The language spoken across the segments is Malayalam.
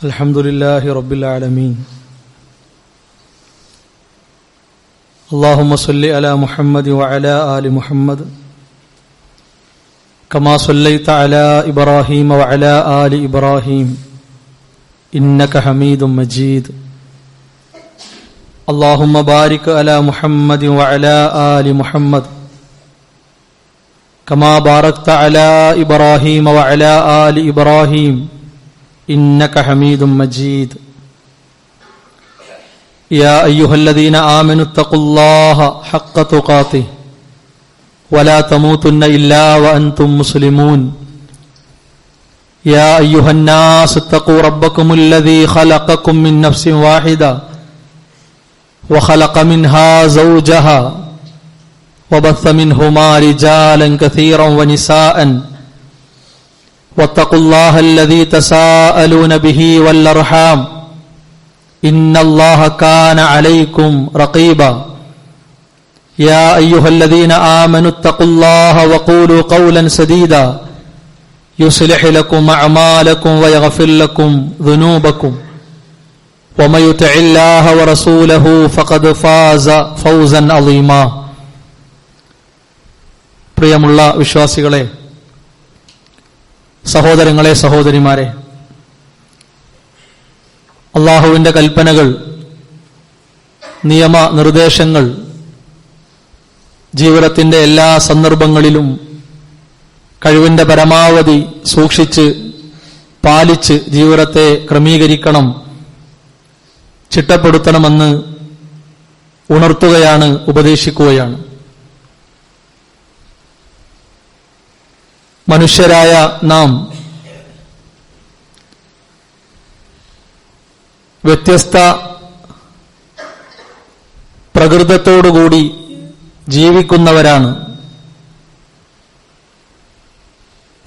Alhamdulillahi Rabbil Alameen. Allahumma salli ala Muhammad wa ala ali Muhammad kama sallaita ala Ibrahim wa ala ali Ibrahim innaka Hamidum Majid. Allahumma barik ala Muhammad wa ala ali Muhammad kama barakta ala Ibrahim wa ala ali Ibrahim innaka Hamidum Majid. Ya ayyuhalladhina amanu ittaqullaha haqqa tuqatih wa la tamutunna illa wa antum muslimun. Ya ayyuhan nas ittaqu rabbakumul ladzi khalaqakum min nafsin wahida wa khalaqa minha zawjaha wa batha minhuma rijalan katsiran wa nisaa'an واتقوا الله الذي تساءلون به والأرحام إن الله كان عليكم رقيبا. يا أيها الذين آمنوا اتقوا الله وقولوا قولا سديدا يصلح لكم أعمالكم ويغفر لكم ذنوبكم ومن يطع الله ورسوله فقد فاز فوزا عظيما. പ്രിയമുള്ള വിശ്വാസികളെ, സഹോദരങ്ങളെ, സഹോദരിമാരെ, അല്ലാഹുവിന്റെ കൽപ്പനകൾ, നിയമ നിർദ്ദേശങ്ങൾ ജീവിതത്തിന്റെ എല്ലാ സന്ദർഭങ്ങളിലും കഴിവിന്റെ പരമാവധി സൂക്ഷിച്ച് പാലിച്ച് ജീവിതത്തെ ക്രമീകരിക്കണം, ചിട്ടപ്പെടുത്തണമെന്ന് ഉണർത്തുകയാണ്, ഉപദേശിക്കുകയാണ്. മനുഷ്യരായ നാം വ്യത്യസ്ത പ്രകൃതത്തോടുകൂടി ജീവിക്കുന്നവരാണ്.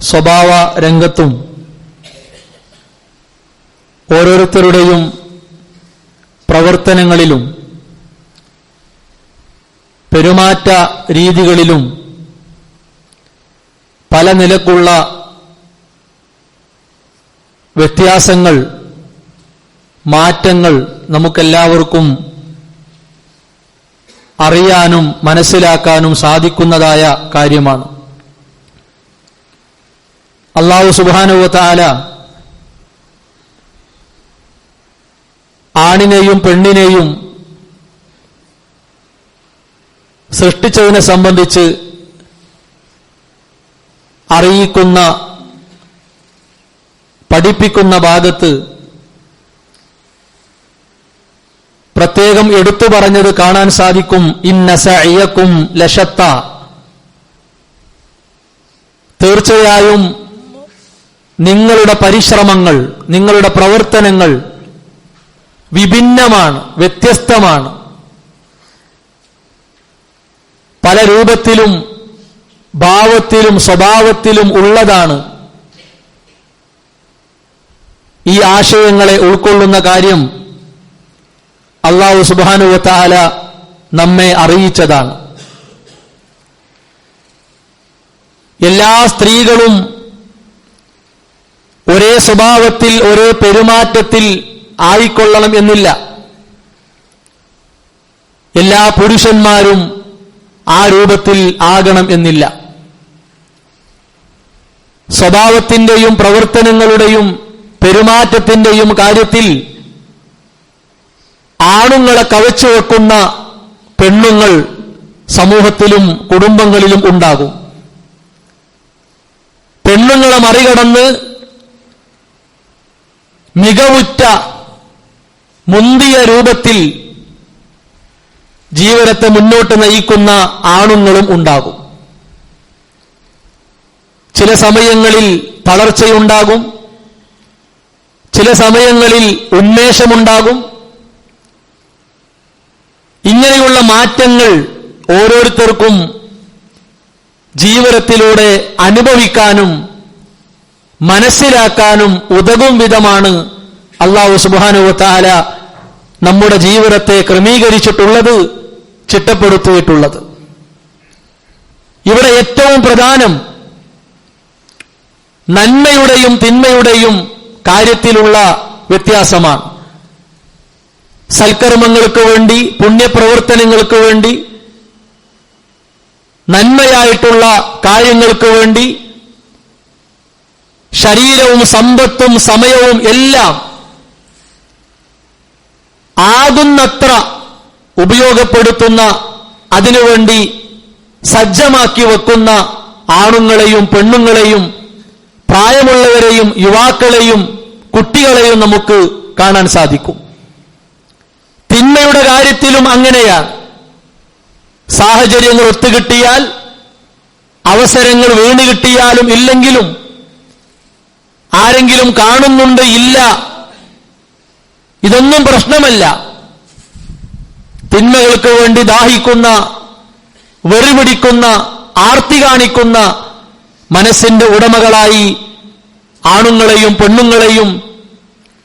സ്വഭാവ രംഗത്തും ഓരോരുത്തരുടെയും പ്രവർത്തനങ്ങളിലും പെരുമാറ്റ രീതികളിലും പല നിലക്കുള്ള വ്യത്യാസങ്ങൾ, മാറ്റങ്ങൾ നമുക്കെല്ലാവർക്കും അറിയാനും മനസ്സിലാക്കാനും സാധിക്കുന്നതായ കാര്യമാണ്. അല്ലാഹു സുബ്ഹാനഹു വ തആല ആണിനെയും പെണ്ണിനെയും സൃഷ്ടിച്ചതിനെ സംബന്ധിച്ച് അറിയിക്കുന്ന, പഠിപ്പിക്കുന്ന ഭാഗത്ത് പ്രത്യേകം എടുത്തു പറഞ്ഞത് കാണാൻ സാധിക്കും. ഇന്ന സഅയകും ലശത്ത, തീർച്ചയായും നിങ്ങളുടെ പരിശ്രമങ്ങൾ, നിങ്ങളുടെ പ്രവർത്തനങ്ങൾ വിഭിന്നമാണ്, വ്യത്യസ്തമാണ്, പല രൂപത്തിലും ഭാവത്തിലും സ്വഭാവത്തിലും ഉള്ളതാണ്. ഈ ആശയങ്ങളെ ഉൾക്കൊള്ളുന്ന കാര്യം അല്ലാഹു സുബ്ഹാനഹു വ തആല നമ്മെ അറിയിച്ചതാണ്. എല്ലാ സ്ത്രീകളും ഒരേ സ്വഭാവത്തിൽ, ഒരേ പെരുമാറ്റത്തിൽ ആയിക്കൊള്ളണം എന്നില്ല. എല്ലാ പുരുഷന്മാരും ആ രൂപത്തിൽ ആകണം എന്നില്ല. സ്വഭാവത്തിന്റെയും പ്രവർത്തനങ്ങളുടെയും പെരുമാറ്റത്തിന്റെയും കാര്യത്തിൽ ആണുങ്ങളെ കവച്ചുവെക്കുന്ന പെണ്ണുങ്ങൾ സമൂഹത്തിലും കുടുംബങ്ങളിലും ഉണ്ടാകും. പെണ്ണുങ്ങളെ മറികടന്ന് മികവുറ്റ മുന്തിയ രൂപത്തിൽ ജീവിതത്തെ മുന്നോട്ട് നയിക്കുന്ന ആണുങ്ങളും ഉണ്ടാകും. ചില സമയങ്ങളിൽ തളർച്ചയുണ്ടാകും, ചില സമയങ്ങളിൽ ഉന്മേഷമുണ്ടാകും. ഇങ്ങനെയുള്ള മാറ്റങ്ങൾ ഓരോരുത്തർക്കും ജീവിതത്തിലൂടെ അനുഭവിക്കാനും മനസ്സിലാക്കാനും ഉതകും വിധമാണ് അല്ലാഹു സുബ്ഹാനഹു വ തആല നമ്മുടെ ജീവിതത്തെ ക്രമീകരിച്ചിട്ടുള്ളത്, ചിട്ടപ്പെടുത്തിയിട്ടുള്ളത്. ഇവിടെ ഏറ്റവും പ്രധാനം നന്മയുടെയും തിന്മയുടെയും കാര്യത്തിലുള്ള വ്യത്യാസമാണ്. സൽക്കർമ്മങ്ങൾക്ക് വേണ്ടി, പുണ്യപ്രവർത്തനങ്ങൾക്ക് വേണ്ടി, നന്മയായിട്ടുള്ള കാര്യങ്ങൾക്ക് വേണ്ടി ശരീരവും സമ്പത്തും സമയവും എല്ലാം ആകുന്നത്ര ഉപയോഗപ്പെടുത്തുന്ന, അതിനുവേണ്ടി സജ്ജമാക്കി വെക്കുന്ന ആണുങ്ങളെയും പെണ്ണുങ്ങളെയും പ്രായമുള്ളവരെയും യുവാക്കളെയും കുട്ടികളെയും നമുക്ക് കാണാൻ സാധിക്കും. തിന്മയുടെ കാര്യത്തിലും അങ്ങനെയാണ്. സാഹചര്യങ്ങൾ ഒത്തുകിട്ടിയാൽ, അവസരങ്ങൾ വീണ് കിട്ടിയാലും ഇല്ലെങ്കിലും, ആരെങ്കിലും കാണുന്നുണ്ട് ഇല്ല, ഇതൊന്നും പ്രശ്നമല്ല. തിന്മകൾക്ക് വേണ്ടി ദാഹിക്കുന്ന, വെറിപിടിക്കുന്ന, ആർത്തി കാണിക്കുന്ന മനസ്സിന്റെ ഉടമകളായി ആണുങ്ങളെയും പെണ്ണുങ്ങളെയും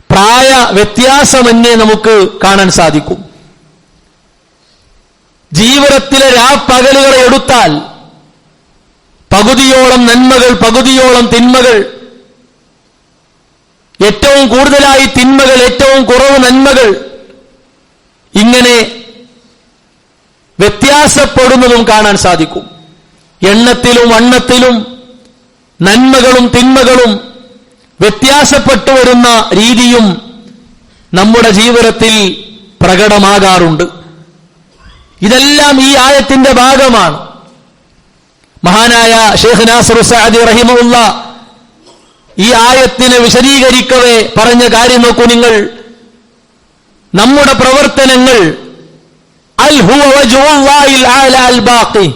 പ്രായ വ്യത്യാസമെന്നേ നമുക്ക് കാണാൻ സാധിക്കും. ജീവിതത്തിലെ രാപ്പകലുകളെ എടുത്താൽ പകുതിയോളം നന്മകൾ, പകുതിയോളം തിന്മകൾ, ഏറ്റവും കൂടുതലായി തിന്മകൾ, ഏറ്റവും കുറവ് നന്മകൾ, ഇങ്ങനെ വ്യത്യാസപ്പെടുന്നതും കാണാൻ സാധിക്കും. എണ്ണത്തിലും വണ്ണത്തിലും നന്മകളും തിന്മകളും വ്യത്യാസപ്പെട്ടു വരുന്ന രീതിയും നമ്മുടെ ജീവിതത്തിൽ പ്രകടമാകാറുണ്ട്. ഇതെല്ലാം ഈ ആയത്തിന്റെ ഭാഗമാണ്. മഹാനായ ശൈഖ് നാസിർ സഅദി റഹിമഹുല്ല ഈ ആയത്തിനെ വിശദീകരിക്കവേ പറഞ്ഞ കാര്യം നോക്കൂ നിങ്ങൾ. നമ്മുടെ പ്രവർത്തനങ്ങൾ അൽ ഹുവ വജ്ഹുല്ലാഹിൽ അഅല അൽ ബാഖി,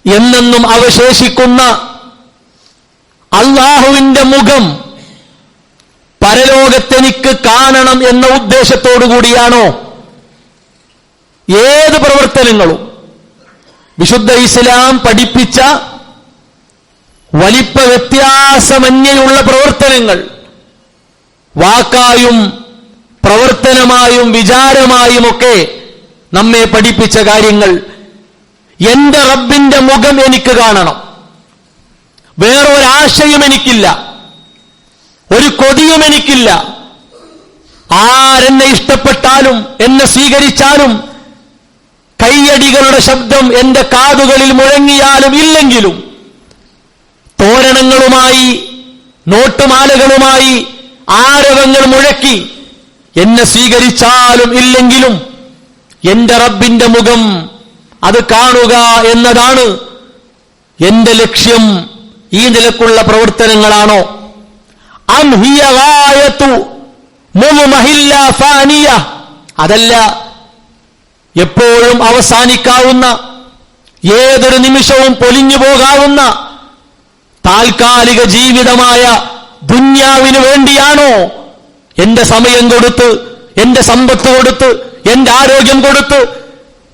എന്നെന്നും അവശേഷിക്കുന്ന അല്ലാഹുവിന്റെ മുഖം പരലോകത്തെനിക്ക് കാണണം എന്ന ഉദ്ദേശത്തോടു കൂടിയാണോ ഏത് പ്രവർത്തനങ്ങളും? വിശുദ്ധ ഇസ്ലാം പഠിപ്പിച്ച വലിപ്പ വ്യത്യാസമന്യുള്ള പ്രവർത്തനങ്ങൾ, വാക്കായും പ്രവർത്തനമായും വിചാരമായുമൊക്കെ നമ്മെ പഠിപ്പിച്ച കാര്യങ്ങൾ, എന്റെ റബ്ബിന്റെ മുഖം എനിക്ക് കാണണം, വേറൊരാശയും എനിക്കില്ല, ഒരു കൊതിയും എനിക്കില്ല. ആരെന്നെ ഇഷ്ടപ്പെട്ടാലും എന്നെ സ്വീകരിച്ചാലും കയ്യടികളുടെ ശബ്ദം എന്റെ കാതുകളിൽ മുഴങ്ങിയാലും ഇല്ലെങ്കിലും, തോരണങ്ങളുമായി നോട്ടുമാലകളുമായി ആരവങ്ങൾ മുഴക്കി എന്നെ സ്വീകരിച്ചാലും ഇല്ലെങ്കിലും എന്റെ റബ്ബിന്റെ മുഖം അത് കാണുക എന്നതാണ് എന്റെ ലക്ഷ്യം. ഈ നിലക്കുള്ള പ്രവർത്തനങ്ങളാണോ? അം ഹിയ ഗായതു മുദ്മഹില്ല ഫാനിയ, അതല്ല എപ്പോഴും അവസാനിക്കാവുന്ന, ഏതൊരു നിമിഷവും പൊലിഞ്ഞു പോകാവുന്ന താൽക്കാലിക ജീവിതമായ ദുന്യാവിന് വേണ്ടിയാണോ എന്റെ സമയം കൊടുത്ത്, എന്റെ സമ്പത്ത് കൊടുത്ത്, എന്റെ ആരോഗ്യം കൊടുത്ത്,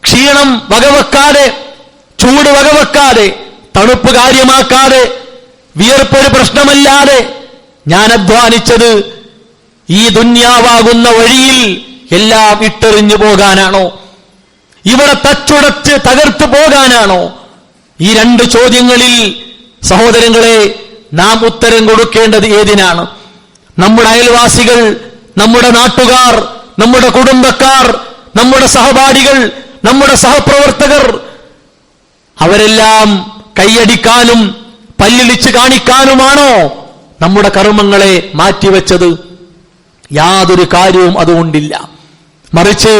ക്ഷീണം വകവെക്കാതെ, ചൂട് വകവെക്കാതെ, തണുപ്പ് കാര്യമാക്കാതെ, വിയർപ്പൊരു പ്രശ്നമല്ലാതെ ഞാൻ അധ്വാനിച്ചത് ഈ ദുന്യാവാകുന്ന വഴിയിൽ എല്ലാം ഇട്ടെറിഞ്ഞു പോകാനാണോ? ഇവിടെ തച്ചുടച്ച് തകർത്തു പോകാനാണോ? ഈ രണ്ട് ചോദ്യങ്ങളിൽ സഹോദരങ്ങളെ നാം ഉത്തരം കൊടുക്കേണ്ടത് ഏതിനാണ്? നമ്മുടെ അയൽവാസികൾ, നമ്മുടെ നാട്ടുകാർ, നമ്മുടെ കുടുംബക്കാർ, നമ്മുടെ സഹപാഠികൾ, നമ്മുടെ സഹപ്രവർത്തകർ, അവരെല്ലാം കൈയടിക്കാനും പല്ലിളിച്ച് കാണിക്കാനുമാണോ നമ്മുടെ കർമ്മങ്ങളെ മാറ്റിവെച്ചത്? യാതൊരു കാര്യവും അതുകൊണ്ടില്ല. മറിച്ച്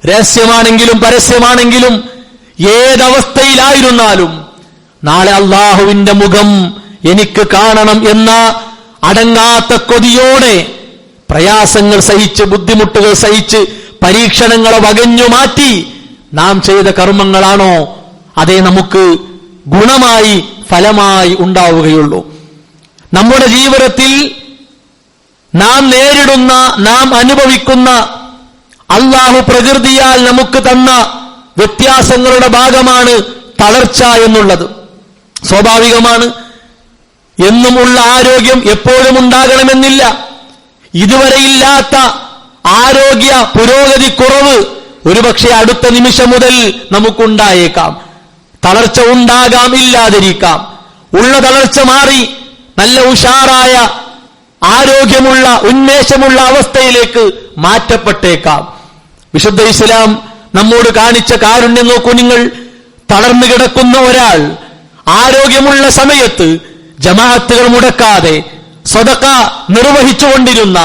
രഹസ്യമാണെങ്കിലും പരസ്യമാണെങ്കിലും ഏതവസ്ഥയിലായിരുന്നാലും നാളെ അള്ളാഹുവിന്റെ മുഖം എനിക്ക് കാണണം എന്ന അടങ്ങാത്ത കൊതിയോടെ പ്രയാസങ്ങൾ സഹിച്ച്, ബുദ്ധിമുട്ടുകൾ സഹിച്ച്, പരീക്ഷണങ്ങളെ വകഞ്ഞു മാറ്റി നാം ചെയ്ത കർമ്മങ്ങളാണോ അതേ നമുക്ക് ഗുണമായി ഫലമായി ഉണ്ടാവുകയുള്ളൂ. നമ്മുടെ ജീവിതത്തിൽ നാം നേരിടുന്ന, നാം അനുഭവിക്കുന്ന അല്ലാഹു പ്രകൃതിയാൽ നമുക്ക് തന്ന വ്യത്യാസങ്ങളുടെ ഭാഗമാണ് തളർച്ച എന്നുള്ളത്. സ്വാഭാവികമാണ്. എന്നുമുള്ള ആരോഗ്യം എപ്പോഴും ഉണ്ടാകണമെന്നില്ല. ഇതുവരെയില്ലാത്ത ആരോഗ്യ പുരോഗതി കുറവ് ഒരുപക്ഷെ അടുത്ത നിമിഷം മുതൽ നമുക്കുണ്ടായേക്കാം. തളർച്ച ഉണ്ടാകാം, ഇല്ലാതിരിക്കാം. ഉള്ള തളർച്ച മാറി നല്ല ഉഷാറായ ആരോഗ്യമുള്ള ഉന്മേഷമുള്ള അവസ്ഥയിലേക്ക് മാറ്റപ്പെട്ടേക്കാം. വിശുദ്ധ ഇസ്ലാം നമ്മോട് കാണിച്ച കാരുണ്യം നോക്കൂ നിങ്ങൾ. തളർന്നു കിടക്കുന്ന ഒരാൾ ആരോഗ്യമുള്ള സമയത്ത് ജമാഅത്തുകൾ മുടക്കാതെ സദഖ നിർവഹിച്ചുകൊണ്ടിരുന്ന,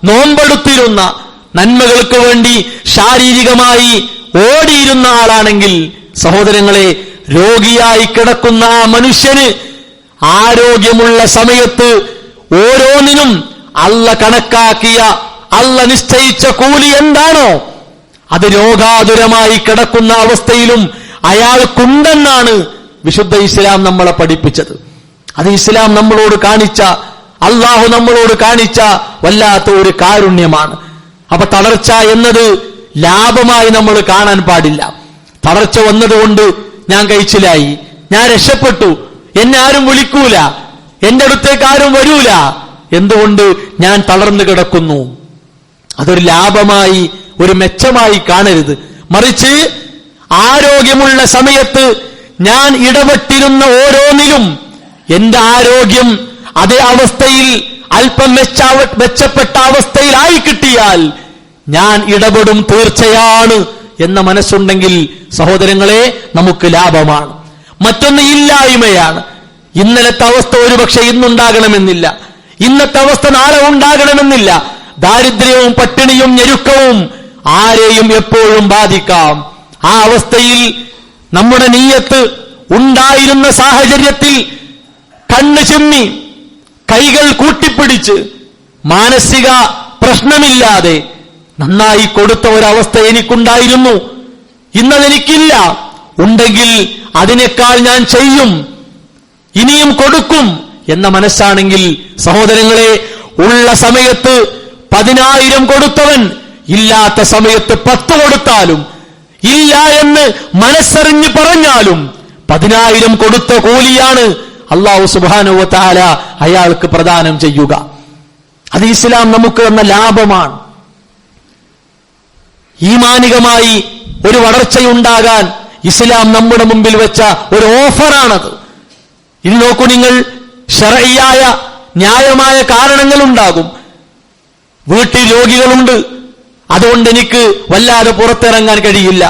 നോമ്പെടുത്തിരുന്ന, നന്മകൾക്ക് വേണ്ടി ശാരീരികമായി ഓടിയിരുന്ന ആളാണെങ്കിൽ സഹോദരങ്ങളെ, രോഗിയായി കിടക്കുന്ന ആ മനുഷ്യന് ആരോഗ്യമുള്ള സമയത്ത് ഓരോന്നിനും അള്ള കണക്കാക്കിയ, അള്ള നിശ്ചയിച്ച കൂലി എന്താണോ അത് രോഗാതുരമായി കിടക്കുന്ന അവസ്ഥയിലും അയാൾക്കുണ്ടെന്നാണ് വിശുദ്ധ ഇസ്ലാം നമ്മളെ പഠിപ്പിച്ചത്. അത് ഇസ്ലാം നമ്മളോട് കാണിച്ച, അള്ളാഹു നമ്മളോട് കാണിച്ച വല്ലാത്ത ഒരു കാരുണ്യമാണ്. അപ്പൊ തളർച്ച എന്നത് ലാഭമായി നമ്മൾ കാണാൻ പാടില്ല. തളർച്ച വന്നതുകൊണ്ട് ഞാൻ കഴിച്ചിലായി, ഞാൻ രക്ഷപ്പെട്ടു, എന്നെ ആരും വിളിക്കൂല, എന്റെ അടുത്തേക്ക് ആരും വരൂല, എന്തുകൊണ്ട് ഞാൻ തളർന്നു കിടക്കുന്നു, അതൊരു ലാഭമായി, ഒരു മെച്ചമായി കാണരുത്. മറിച്ച് ആരോഗ്യമുള്ള സമയത്ത് ഞാൻ ഇടപെട്ടിരുന്ന ഓരോന്നിലും എന്റെ ആരോഗ്യം അതേ അവസ്ഥയിൽ അല്പം മെച്ചപ്പെട്ട അവസ്ഥയിലായി കിട്ടിയാൽ ഞാൻ ഇടപെടും തീർച്ചയാണ് എന്ന മനസ്സുണ്ടെങ്കിൽ സഹോദരങ്ങളെ നമുക്ക് ലാഭമാണ്. മറ്റൊന്ന് ഇല്ലായ്മയാണ്. ഇന്നലത്തെ അവസ്ഥ ഒരുപക്ഷെ ഇന്നുണ്ടാകണമെന്നില്ല, ഇന്നത്തെ അവസ്ഥ നാളെ ഉണ്ടാകണമെന്നില്ല. ദാരിദ്ര്യവും പട്ടിണിയും ഞെരുക്കവും ആരെയും എപ്പോഴും ബാധിക്കാം. ആ അവസ്ഥയിൽ നമ്മുടെ നീയത്ത് ഉണ്ടായിരുന്ന സാഹചര്യത്തിൽ കണ്ണ് ചിമ്മി കൈകൾ കൂട്ടിപ്പിടിച്ച് മാനസിക പ്രശ്നമില്ലാതെ നന്നായി കൊടുത്ത ഒരവസ്ഥ എനിക്കുണ്ടായിരുന്നു, ഇന്നതെനിക്കില്ല, ഉണ്ടെങ്കിൽ അതിനേക്കാൾ ഞാൻ ചെയ്യും, ഇനിയും കൊടുക്കും എന്ന മനസ്സാണെങ്കിൽ സഹോദരങ്ങളെ, ഉള്ള സമയത്ത് 10,000 കൊടുത്തവൻ ഇല്ലാത്ത സമയത്ത് 10 കൊടുത്താലും, ഇല്ല എന്ന് മനസ്സറിഞ്ഞ് പറഞ്ഞാലും 10,000 കൊടുത്ത കൂലിയാണ് അല്ലാഹു സുബ്ഹാനഹു വ തആല അയാൾക്ക് പ്രദാനം ചെയ്യുക. അത് ഇസ്ലാം നമുക്ക് തന്ന ലാഭമാണ്. ഈമാനികമായി ഒരു വളർച്ചയുണ്ടാകാൻ ഇസ്ലാം നമ്മുടെ മുമ്പിൽ വെച്ച ഒരു ഓഫറാണത്. ഇനി നോക്കൂ നിങ്ങൾ, ശർഈയായ ന്യായമായ കാരണങ്ങളുണ്ടാകും. വീട്ടിൽ രോഗികളുണ്ട്, അതുകൊണ്ട് എനിക്ക് വല്ലാതെ പുറത്തിറങ്ങാൻ കഴിയില്ല,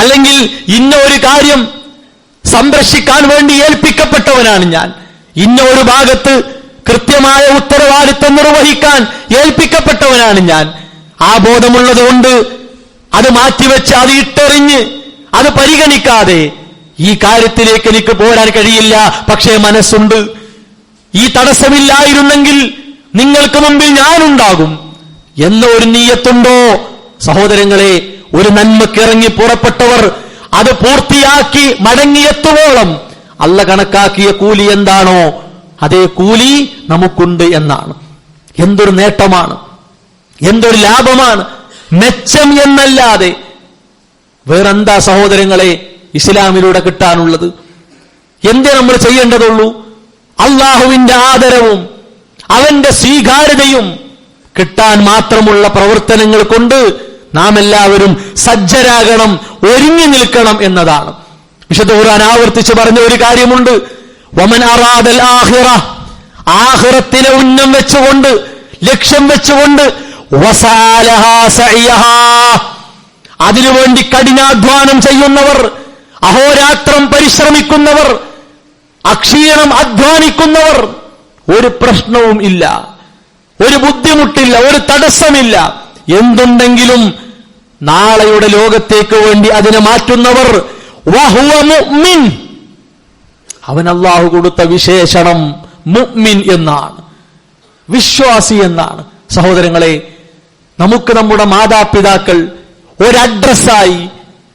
അല്ലെങ്കിൽ ഇന്ന ഒരു കാര്യം സംരക്ഷിക്കാൻ വേണ്ടി ഏൽപ്പിക്കപ്പെട്ടവനാണ് ഞാൻ, ഇന്ന ഒരു ഭാഗത്ത് കൃത്യമായ ഉത്തരവാദിത്വം നിർവഹിക്കാൻ ഏൽപ്പിക്കപ്പെട്ടവനാണ് ഞാൻ. ആ ബോധമുള്ളതുകൊണ്ട് അത് മാറ്റിവെച്ച്, അത് ഇട്ടെറിഞ്ഞ്, അത് പരിഗണിക്കാതെ ഈ കാര്യത്തിലേക്ക് എനിക്ക് പോരാൻ കഴിയില്ല, പക്ഷേ മനസ്സുണ്ട്. ഈ തടസ്സമില്ലായിരുന്നെങ്കിൽ നിങ്ങൾക്ക് മുമ്പിൽ ഞാനുണ്ടാകും എന്ന ഒരു നീയത്തുണ്ടോ സഹോദരങ്ങളെ, ഒരു നന്മക്കിറങ്ങി പുറപ്പെട്ടവർ അത് പൂർത്തിയാക്കി മടങ്ങിയെത്തുവോളം അള്ള കണക്കാക്കിയ കൂലി എന്താണോ അതേ കൂലി നമുക്കുണ്ട് എന്നാണ്. എന്തൊരു നേട്ടമാണ്, എന്തൊരു ലാഭമാണ്, മെച്ചം എന്നല്ലാതെ വേറെന്താ സഹോദരങ്ങളെ ഇസ്ലാമിലൂടെ കിട്ടാനുള്ളത്? എന്തേ നമ്മൾ ചെയ്യേണ്ടതുള്ളൂ? അള്ളാഹുവിന്റെ ആദരവും അവന്റെ സ്വീകാര്യതയും കിട്ടാൻ മാത്രമുള്ള പ്രവർത്തനങ്ങൾ കൊണ്ട് നാം എല്ലാവരും സജ്ജരാകണം, ഒരുങ്ങി നിൽക്കണം എന്നതാണ്. വിശുദ്ധ ഖുർആൻ ആവർത്തിച്ച് പറഞ്ഞ ഒരു കാര്യമുണ്ട്, വമൻ അറാദൽ ആഖിറ, ആഖിറത്തിലെ ഉന്നം വെച്ചുകൊണ്ട്, ലക്ഷ്യം വെച്ചുകൊണ്ട്, വസാലഹാ സഅയഹാ, അതിനുവേണ്ടി കഠിനാധ്വാനം ചെയ്യുന്നവർ, അഹോരാത്രം പരിശ്രമിക്കുന്നവർ, അക്ഷീണം അധ്വാനിക്കുന്നവർ, ഒരു പ്രശ്നവും ഇല്ല, ഒരു ബുദ്ധിമുട്ടില്ല, ഒരു തടസ്സമില്ല. എന്തുണ്ടെങ്കിലും നാളെയുടെ ലോകത്തേക്ക് വേണ്ടി അതിനെ മാറ്റുന്നവർ, വഹുവ മുഅ്മിൻ, അവൻ അല്ലാഹു കൊടുത്ത വിശേഷണം മുഅ്മിൻ എന്നാണ്, വിശ്വാസി എന്നാണ്. സഹോദരങ്ങളെ, നമുക്ക് നമ്മുടെ മാതാപിതാക്കൾ ഒരഡ്രസ്സായി,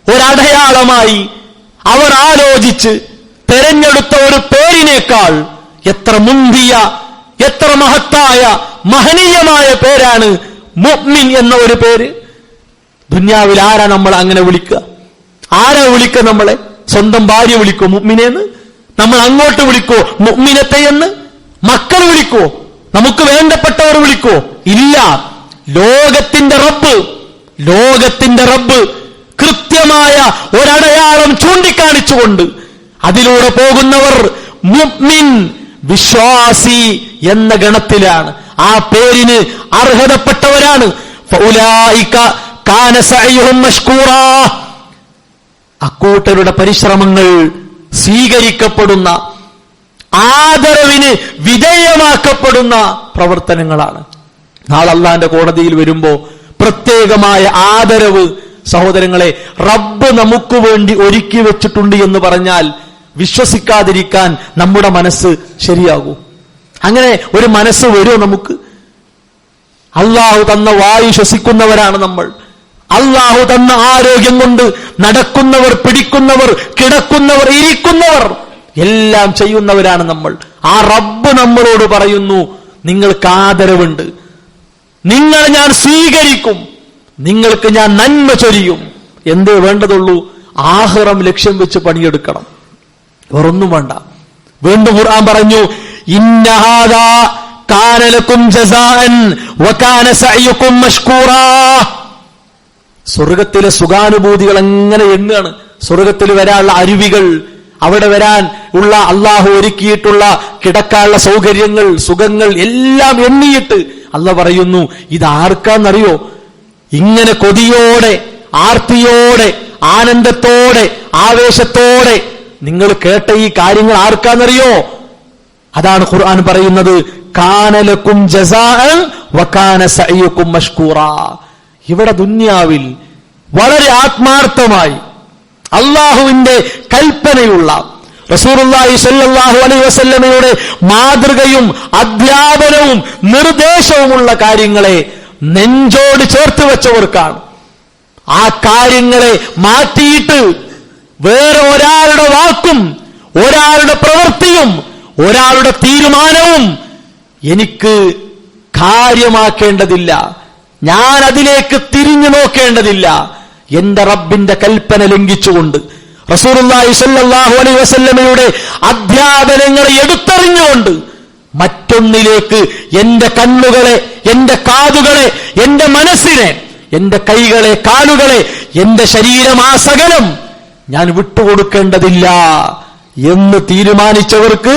ഒരടയാളമായി അവർ ആലോചിച്ച് തെരഞ്ഞെടുത്ത ഒരു പേരിനേക്കാൾ എത്ര മുന്തിയ, എത്ര മഹത്തായ, മഹനീയമായ പേരാണ് മുഅ്മിൻ എന്ന ഒരു പേര്. ദുന്യാവിൽ ആരാ നമ്മൾ അങ്ങനെ വിളിക്കുക? ആരാ വിളിക്കുക നമ്മളെ? സ്വന്തം ഭാര്യ വിളിക്കോ മുഅ്മിനെന്ന്? നമ്മൾ അങ്ങോട്ട് വിളിക്കോ മുഅ്മിനത്തെ എന്ന്? മക്കൾ വിളിക്കോ? നമുക്ക് വേണ്ടപ്പെട്ടവർ വിളിക്കോ? ഇല്ല. ലോകത്തിന്റെ റബ്ബ്, ലോകത്തിന്റെ റബ്ബ് കൃത്യമായ ഒരടയാളം ചൂണ്ടിക്കാണിച്ചുകൊണ്ട് അതിലൂടെ പോകുന്നവർ മുഅ്മിൻ, വിശ്വാസി എന്ന ഗണത്തിലാണ്, ആ പേരിന് അർഹതപ്പെട്ടവരാണ്. ഫൗലായിക കാന സഅയുഹും മഷ്കൂറാ, അക്കൂട്ടരുടെ പരിശ്രമങ്ങൾ സ്വീകരിക്കപ്പെടുന്ന, ആദരവിന് വിധേയമാക്കപ്പെടുന്ന പ്രവർത്തനങ്ങളാണ്. നാളെ അല്ലാഹുവിന്റെ കോടതിയിൽ വരുമ്പോ പ്രത്യേകമായ ആദരവ് സഹോദരങ്ങളെ റബ്ബ് നമുക്ക് വേണ്ടി ഒരുക്കി വെച്ചിട്ടുണ്ട് എന്ന് പറഞ്ഞാൽ വിശ്വസിക്കാതിരിക്കാൻ നമ്മുടെ മനസ്സ് ശരിയാകൂ? അങ്ങനെ ഒരു മനസ്സ് വരുമോ നമുക്ക്? അള്ളാഹു തന്ന വായു ശ്വസിക്കുന്നവരാണ് നമ്മൾ. അള്ളാഹു തന്ന ആരോഗ്യം കൊണ്ട് നടക്കുന്നവർ, പിടിക്കുന്നവർ, കിടക്കുന്നവർ, ഇരിക്കുന്നവർ എല്ലാം ചെയ്യുന്നവരാണ് നമ്മൾ. ആ റബ്ബ് നമ്മളോട് പറയുന്നു, നിങ്ങൾക്ക് ആദരവുണ്ട്, നിങ്ങൾ ഞാൻ സ്വീകരിക്കും, നിങ്ങൾക്ക് ഞാൻ നന്മ ചൊരിയും. എന്തേ വേണ്ടതുള്ളൂ? ആഖിറം ലക്ഷ്യം വെച്ച് പണിയെടുക്കണം, വേറൊന്നും വേണ്ട. വീണ്ടും ഖുർആൻ പറഞ്ഞു, ഇന്ന ഹാദാ കാന ലക്കും ജസാഅൻ വകാന സഅയുകും മഷ്കൂറാ. സ്വർഗത്തിലെ സുഖാനുഭൂതികൾ എങ്ങനെ എണ്ണുകയാണ്. സ്വർഗത്തിൽ വരാനുള്ള അരുവികൾ, അവിടെ വരാൻ ഉള്ള അള്ളാഹു ഒരുക്കിയിട്ടുള്ള കിടക്കാനുള്ള സൗകര്യങ്ങൾ, സുഖങ്ങൾ എല്ലാം എണ്ണിയിട്ട് അള്ളാഹ് പറയുന്നു, ഇതാർക്കാന്നറിയോ? ഇങ്ങനെ കൊതിയോടെ, ആർത്തിയോടെ, ആനന്ദത്തോടെ, ആവേശത്തോടെ നിങ്ങൾ കേട്ട ഈ കാര്യങ്ങൾ ആർക്കാന്നറിയോ? അതാണ് ഖുർആൻ പറയുന്നത്, കാന ലക്കും ജസാഅൻ വകാന സഅയുകും മഷ്കൂറാ. ഇവിടെ ദുനിയാവിൽ വളരെ ആത്മാർത്ഥമായി അള്ളാഹുവിന്റെ കൽപ്പനയുള്ള റസൂലുള്ളാഹി സ്വല്ലല്ലാഹു അലൈഹി വസല്ലമയുടെ മാതൃകയും അധ്യാപനവും നിർദ്ദേശവുമുള്ള കാര്യങ്ങളെ നെഞ്ചോട് ചേർത്ത് വെച്ചവർക്കാണ്. ആ കാര്യങ്ങളെ മാറ്റിയിട്ട് വേറെ ഒരാളുടെ വാക്കും, ഒരാളുടെ പ്രവൃത്തിയും, ഒരാളുടെ തീരുമാനവും എനിക്ക് കാര്യമാക്കേണ്ടതില്ല, ഞാൻ അതിലേക്ക് തിരിഞ്ഞു നോക്കേണ്ടതില്ല. എന്റെ റബ്ബിന്റെ കൽപ്പന ലംഘിച്ചുകൊണ്ട് റസൂലുള്ളാഹി സ്വല്ലല്ലാഹു അലൈഹി വസല്ലമയുടെ അധ്യാപനങ്ങളെ എടുത്തെറിഞ്ഞുകൊണ്ട് മറ്റൊന്നിലേക്ക് എന്റെ കണ്ണുകളെ, എന്റെ കാതുകളെ, എന്റെ മനസ്സിനെ, എന്റെ കൈകളെ, കാലുകളെ, എന്റെ ശരീരമാസകലം ഞാൻ വിട്ടുകൊടുക്കേണ്ടതില്ല എന്ന് തീരുമാനിച്ചവർക്ക്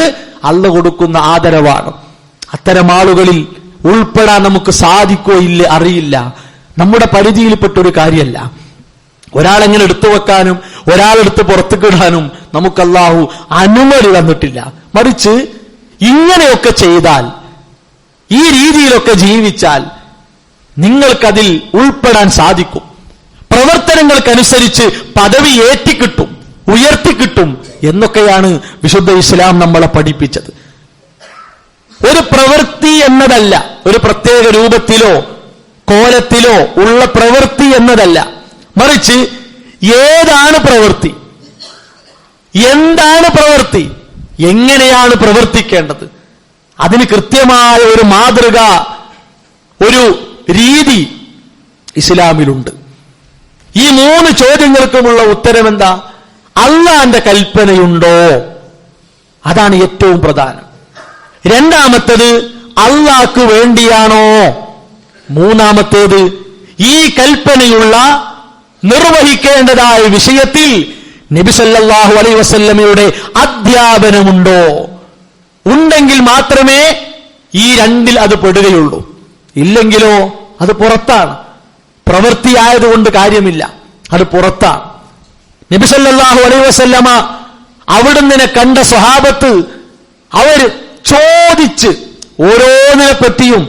അല്ലാഹു കൊടുക്കുന്ന ആദരവാണ്. അത്തരം ആളുകളിൽ ഉൾപ്പെടാൻ നമുക്ക് സാധിക്കോ ഇല്ല അറിയില്ല. നമ്മുടെ പരിധിയിൽപ്പെട്ടൊരു കാര്യമല്ല. ഒരാളെങ്ങനെ എടുത്തു വെക്കാനും ഒരാളെടുത്ത് പുറത്തുകിടാനും നമുക്ക് അല്ലാഹു അനുമതി തന്നിട്ടില്ല. മറിച്ച് ഇങ്ങനെയൊക്കെ ചെയ്താൽ, ഈ രീതിയിലൊക്കെ ജീവിച്ചാൽ നിങ്ങൾക്കതിൽ ഉൾപ്പെടാൻ സാധിക്കും. പ്രവർത്തനങ്ങൾക്കനുസരിച്ച് പദവി ഏറ്റിക്കിട്ടും, ഉയർത്തിക്കിട്ടും എന്നൊക്കെയാണ് വിശുദ്ധ ഇസ്ലാം നമ്മളെ പഠിപ്പിച്ചത്. ഒരു പ്രവൃത്തി എന്നതല്ല, ഒരു പ്രത്യേക രൂപത്തിലോ കോലത്തിലോ ഉള്ള പ്രവൃത്തി എന്നതല്ല, മറിച്ച് ഏതാണ് പ്രവൃത്തി, എന്താണ് പ്രവൃത്തി, എങ്ങനെയാണ് പ്രവർത്തിക്കേണ്ടത്, അതിന് കൃത്യമായ ഒരു മാതൃക, ഒരു രീതി ഇസ്ലാമിലുണ്ട്. ഈ 3 ചോദ്യങ്ങൾക്കുമുള്ള ഉത്തരം എന്താ? അള്ളാന്റെ കൽപ്പനയുണ്ടോ? അതാണ് ഏറ്റവും പ്രധാനം. രണ്ടാമത്തേത് അള്ളാഹ്ക്ക് വേണ്ടിയാണോ? മൂന്നാമത്തേത് ഈ കൽപ്പനയുള്ള നിർവഹിക്കേണ്ടതായ വിഷയത്തിൽ നബി സല്ലല്ലാഹു അലൈഹി വസല്ലമയുടെ അധ്യാപനമുണ്ടോ? ഉണ്ടെങ്കിൽ മാത്രമേ ഈ 2ൽ അത് പെടുകയുള്ളൂ. ഇല്ലെങ്കിലോ അത് പുറത്താണ്. പ്രവൃത്തിയായതുകൊണ്ട് കാര്യമില്ല, അത് പുറത്താണ്. നബി സല്ലല്ലാഹു അലൈഹി വസല്ലമ അവിടുന്ന് കണ്ട സ്വഹാബത്ത് അവർ ചോദിച്ച്, ഓരോന്നിനെ പറ്റിയും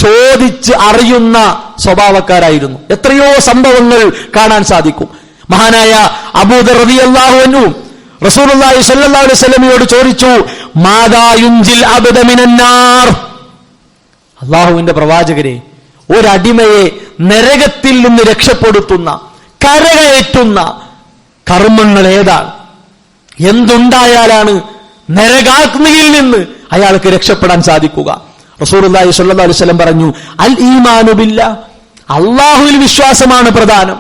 ചോദിച്ച് അറിയുന്ന സ്വഭാവക്കാരായിരുന്നു. എത്രയോ സംഭവങ്ങൾ കാണാൻ സാധിക്കും. മഹാനായ അബൂദർ റളിയല്ലാഹു അൻഹു റസൂലുള്ളാഹി സ്വല്ലല്ലാഹു അലൈഹി വസല്ലമയോട് ചോദിച്ചു, മാദാ യുൻജിൽ അബ്ദ മിനന്നാർ. അല്ലാഹുവിന്റെ പ്രവാചകരെ, ഒരടിമയെ നരകത്തിൽ നിന്ന് രക്ഷപ്പെടുത്തുന്ന, കരകയറ്റുന്ന കർമ്മങ്ങൾ ഏതാണ്? എന്തുണ്ടായാലാണ് നരകാഗ്നിയിൽ നിന്ന് അയാൾക്ക് രക്ഷപ്പെടാൻ സാധിക്കുക? റസൂലുള്ളാഹി സ്വല്ലല്ലാഹു അലൈഹി വസല്ലം പറഞ്ഞു, അൽ ഈമാനു ബില്ലാഹ്, അല്ലാഹുവിൽ വിശ്വാസമാണ് പ്രധാനം.